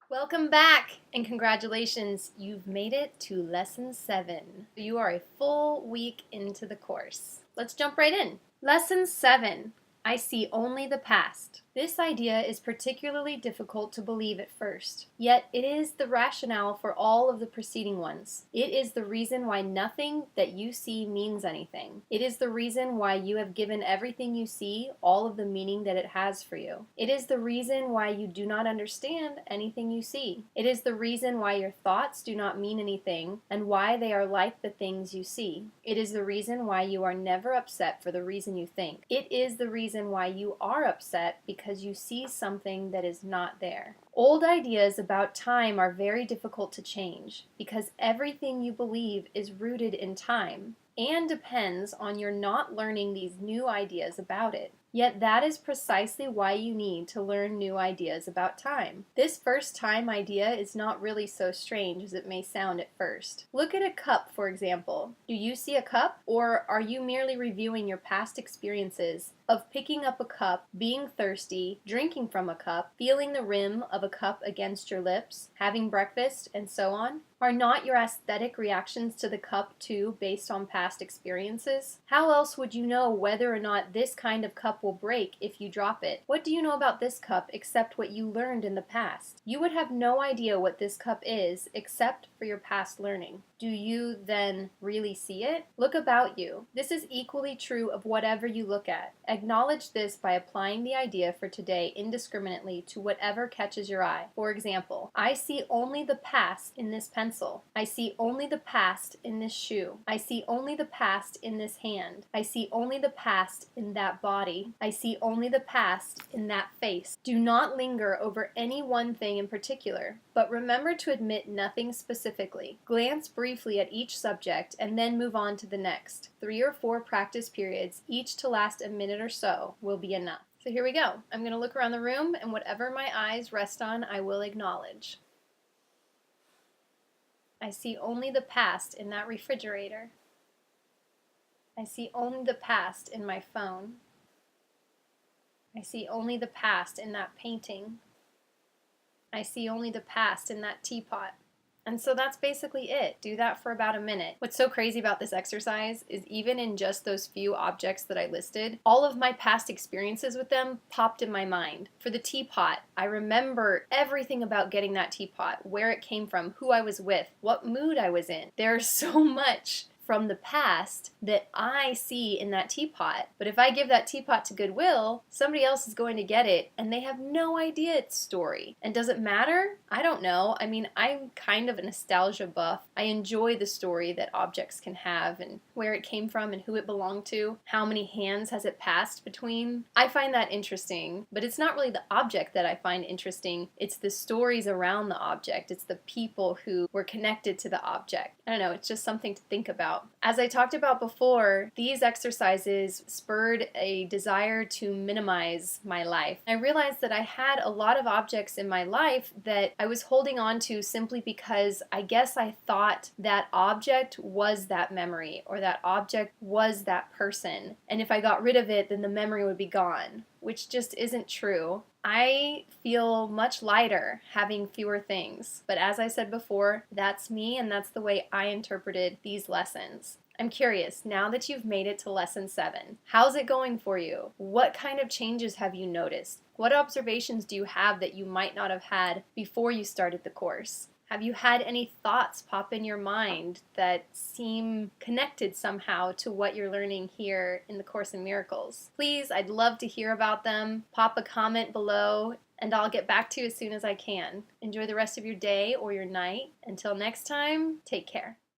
Welcome back and congratulations, you've made it to lesson 7. You are a full week into the course. Let's jump right in. Lesson 7, I see only the past. This idea is particularly difficult to believe at first, yet it is the rationale for all of the preceding ones. It is the reason why nothing that you see means anything. It is the reason why you have given everything you see all of the meaning that it has for you. It is the reason why you do not understand anything you see. It is the reason why your thoughts do not mean anything and why they are like the things you see. It is the reason why you are never upset for the reason you think. It is the reason why you are upset because you see something that is not there. Old ideas about time are very difficult to change because everything you believe is rooted in time and depends on your not learning these new ideas about it. Yet that is precisely why you need to learn new ideas about time. This first time idea is not really so strange as it may sound at first. Look at a cup, for example. Do you see a cup, or are you merely reviewing your past experiences of picking up a cup, being thirsty, drinking from a cup, feeling the rim of a cup against your lips, having breakfast, and so on? Are not your aesthetic reactions to the cup too based on past experiences? How else would you know whether or not this kind of cup will break if you drop it? What do you know about this cup except what you learned in the past? You would have no idea what this cup is except for your past learning. Do you then really see it? Look about you. This is equally true of whatever you look at. Acknowledge this by applying the idea for today indiscriminately to whatever catches your eye. For example, I see only the past in this pencil. I see only the past in this shoe. I see only the past in this hand. I see only the past in that body. I see only the past in that face. Do not linger over any one thing in particular, but remember to admit nothing specifically. Glance briefly at each subject and then move on to the next. 3 or 4 practice periods, each to last a minute or so, will be enough. So here we go. I'm going to look around the room, and whatever my eyes rest on, I will acknowledge. I see only the past in that refrigerator. I see only the past in my phone. I see only the past in that painting. I see only the past in that teapot. And so that's basically it. Do that for about a minute. What's so crazy about this exercise is even in just those few objects that I listed, all of my past experiences with them popped in my mind. For the teapot, I remember everything about getting that teapot, where it came from, who I was with, what mood I was in. There's so much from the past that I see in that teapot. But if I give that teapot to Goodwill, somebody else is going to get it and they have no idea its story. And does it matter? I don't know. I mean, I'm kind of a nostalgia buff. I enjoy the story that objects can have and where it came from and who it belonged to. How many hands has it passed between? I find that interesting, but it's not really the object that I find interesting. It's the stories around the object. It's the people who were connected to the object. I don't know, it's just something to think about. As I talked about before, these exercises spurred a desire to minimize my life. I realized that I had a lot of objects in my life that I was holding on to simply because I guess I thought that object was that memory or that object was that person. And if I got rid of it, then the memory would be gone, which just isn't true. I feel much lighter having fewer things, but as I said before, that's me and that's the way I interpreted these lessons. I'm curious, now that you've made it to lesson 7, how's it going for you? What kind of changes have you noticed? What observations do you have that you might not have had before you started the course? Have you had any thoughts pop in your mind that seem connected somehow to what you're learning here in the Course in Miracles? Please, I'd love to hear about them. Pop a comment below and I'll get back to you as soon as I can. Enjoy the rest of your day or your night. Until next time, take care.